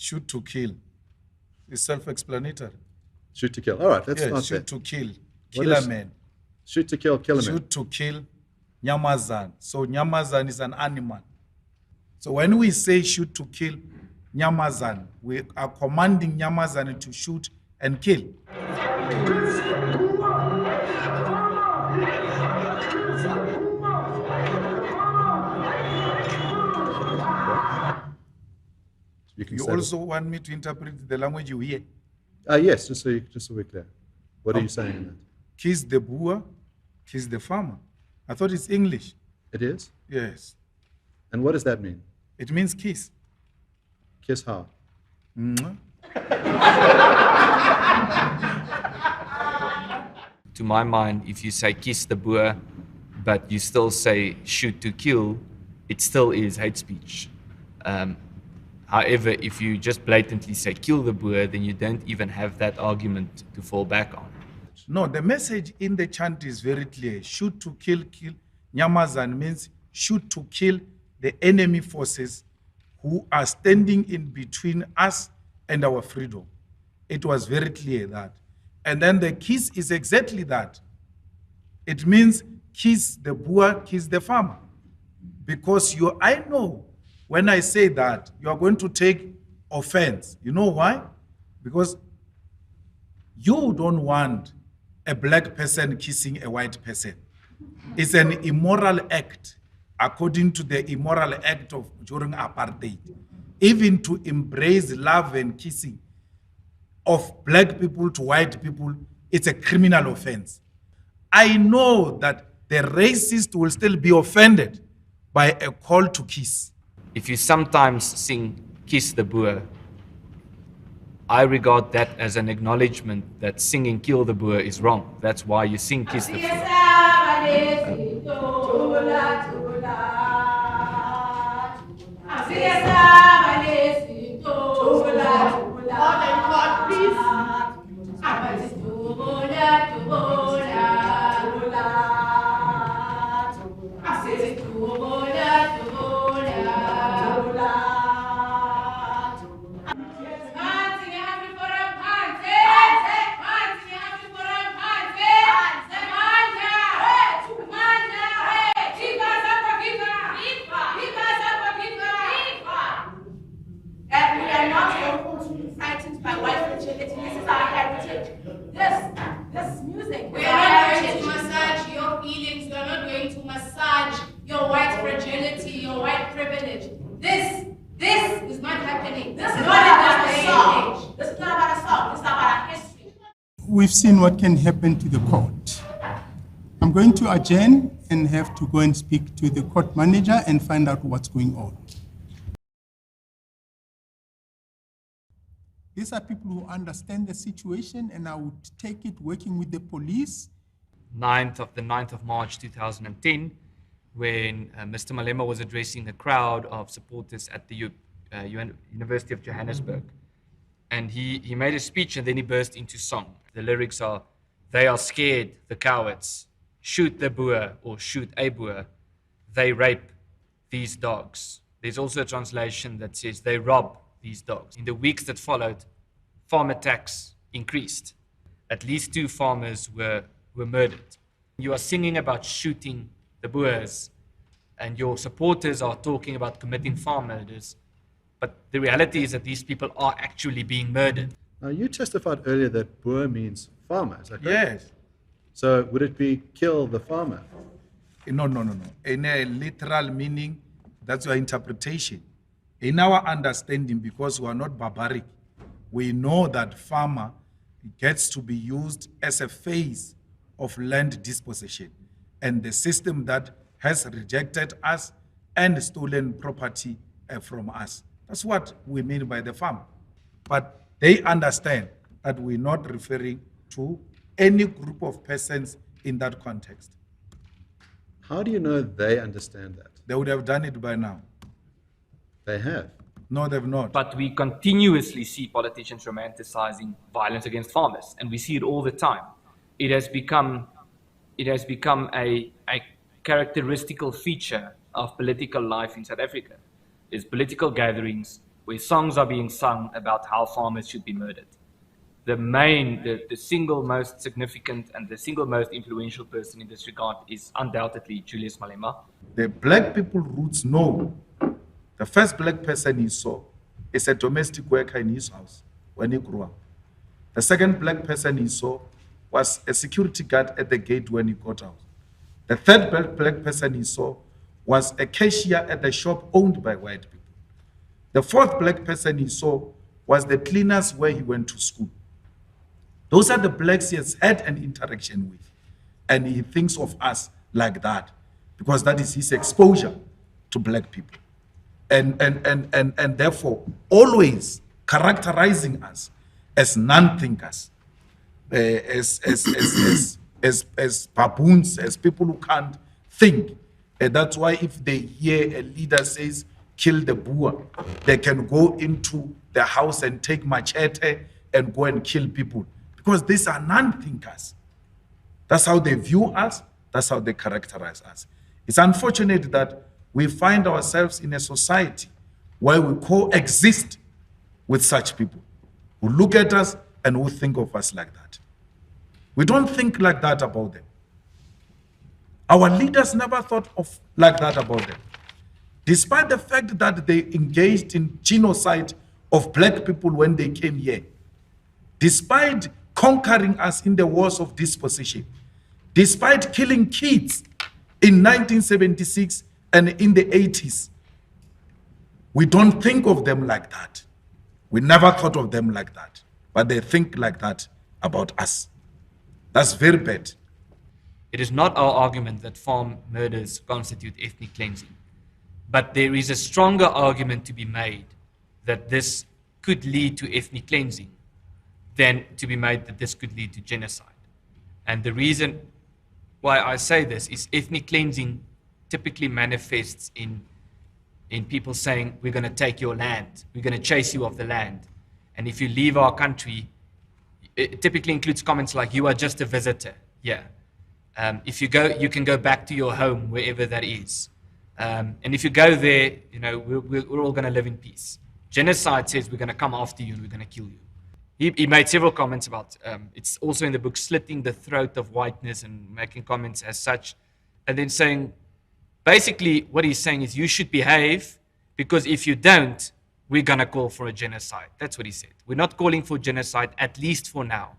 Shoot to kill. It's self-explanatory. Shoot to kill. All right, let's start shoot there. to kill. Kill a man. Shoot to kill, kill a man. Shoot to kill. Nyamazan. So Nyamazan is an animal. So when we say shoot to kill Nyamazan, we are commanding Nyamazan to shoot and kill. You also want me to interpret the language you hear? Yes, just so we're clear. What are you saying in that? Kiss the boer, kiss the farmer. I thought it's English. It is? Yes. And what does that mean? It means kiss. Kiss how? To my mind, if you say kiss the boer, but you still say shoot to kill, it still is hate speech. However, if you just blatantly say kill the boer, then you don't even have that argument to fall back on. No, the message in the chant is very clear. Shoot to kill, kill. Nyamazan means shoot to kill the enemy forces who are standing in between us and our freedom. It was very clear that. And then the kiss is exactly that. It means kiss the boer, kiss the farmer. Because I know when I say that, you are going to take offense. You know why? Because you don't want a black person kissing a white person. It's an immoral act, according to the immoral act of during apartheid. Even to embrace love and kissing of black people to white people, it's a criminal offense. I know that the racist will still be offended by a call to kiss. If you sometimes sing kiss the boer, I regard that as an acknowledgement that singing kill the boer is wrong. That's why you sing kiss the boer. This music. We are not going to massage your feelings. We are not going to massage your white fragility, your white privilege. This is not happening. This is not about a song. This is not about a song. This is about a history. We've seen what can happen to the court. I'm going to adjourn and have to go and speak to the court manager and find out what's going on. These are people who understand the situation, and I would take it working with the police. 9th of March 2010, when Mr. Malema was addressing a crowd of supporters at the University of Johannesburg. And he made a speech and then he burst into song. The lyrics are, "They are scared, the cowards. Shoot the boer or shoot a boer. They rape these dogs." There's also a translation that says, "They rob these dogs." In the weeks that followed, farm attacks increased. At least 2 farmers were murdered. You are singing about shooting the boers, and your supporters are talking about committing farm murders. But the reality is that these people are actually being murdered. Now, you testified earlier that boer means farmer, is that correct? Yes. So would it be kill the farmer? No. In a literal meaning, that's your interpretation. In our understanding, because we are not barbaric, we know that farmer gets to be used as a phase of land dispossession and the system that has rejected us and stolen property from us. That's what we mean by the farmer. But they understand that we're not referring to any group of persons in that context. How do you know they understand that? They would have done it by now. They have. No, they've not. But we continuously see politicians romanticizing violence against farmers, and we see it all the time. It has become a characteristical feature of political life in South Africa. There's political gatherings where songs are being sung about how farmers should be murdered. The single most significant and the single most influential person in this regard is undoubtedly Julius Malema. The black people roots know the first black person he saw is a domestic worker in his house when he grew up. The second black person he saw was a security guard at the gate when he got out. The third black person he saw was a cashier at the shop owned by white people. The fourth black person he saw was the cleaners where he went to school. Those are the blacks he has had an interaction with. And he thinks of us like that because that is his exposure to black people. And therefore, always characterizing us as non-thinkers, as baboons, as people who can't think. And that's why if they hear a leader says, kill the boer, they can go into the house and take machete and go and kill people. Because these are non-thinkers. That's how they view us. That's how they characterize us. It's unfortunate that we find ourselves in a society where we coexist with such people who look at us and who think of us like that. We don't think like that about them. Our leaders never thought of like that about them. Despite the fact that they engaged in genocide of black people when they came here, despite conquering us in the wars of dispossession, despite killing kids in 1976 and in the 80s, we don't think of them like that. We never thought of them like that, but they think like that about us. That's very bad. It is not our argument that farm murders constitute ethnic cleansing, but there is a stronger argument to be made that this could lead to ethnic cleansing than to be made that this could lead to genocide. And the reason why I say this is ethnic cleansing typically manifests in people saying, we're going to take your land, we're going to chase you off the land. And if you leave our country, it typically includes comments like, you are just a visitor. Yeah. If you go, you can go back to your home, wherever that is. And if you go there, you know, we're all going to live in peace. Genocide says we're going to come after you and we're going to kill you. He made several comments about, it's also in the book, slitting the throat of whiteness and making comments as such. And then saying, basically what he's saying is you should behave because if you don't, we're going to call for a genocide. That's what he said. We're not calling for genocide, at least for now.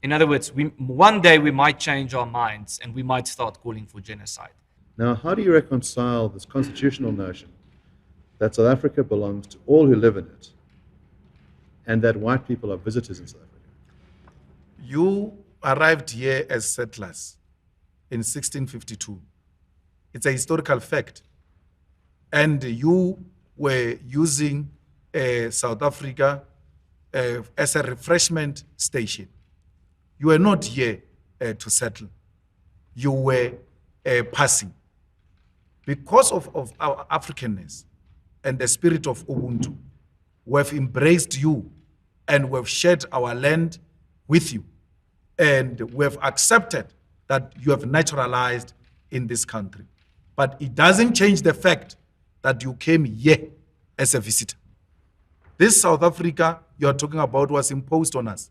In other words, one day we might change our minds and we might start calling for genocide. Now, how do you reconcile this constitutional notion that South Africa belongs to all who live in it and that white people are visitors in South Africa? You arrived here as settlers in 1652. It's a historical fact. And you were using South Africa as a refreshment station. You were not here to settle. You were passing. Because of our Africanness and the spirit of Ubuntu, we have embraced you and we have shared our land with you. And we have accepted that you have naturalized in this country. But it doesn't change the fact that you came here as a visitor. This South Africa you are talking about was imposed on us.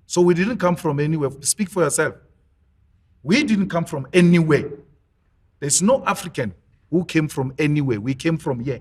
So we didn't come from anywhere. Speak for yourself. We didn't come from anywhere. There's no African who came from anywhere. We came from here.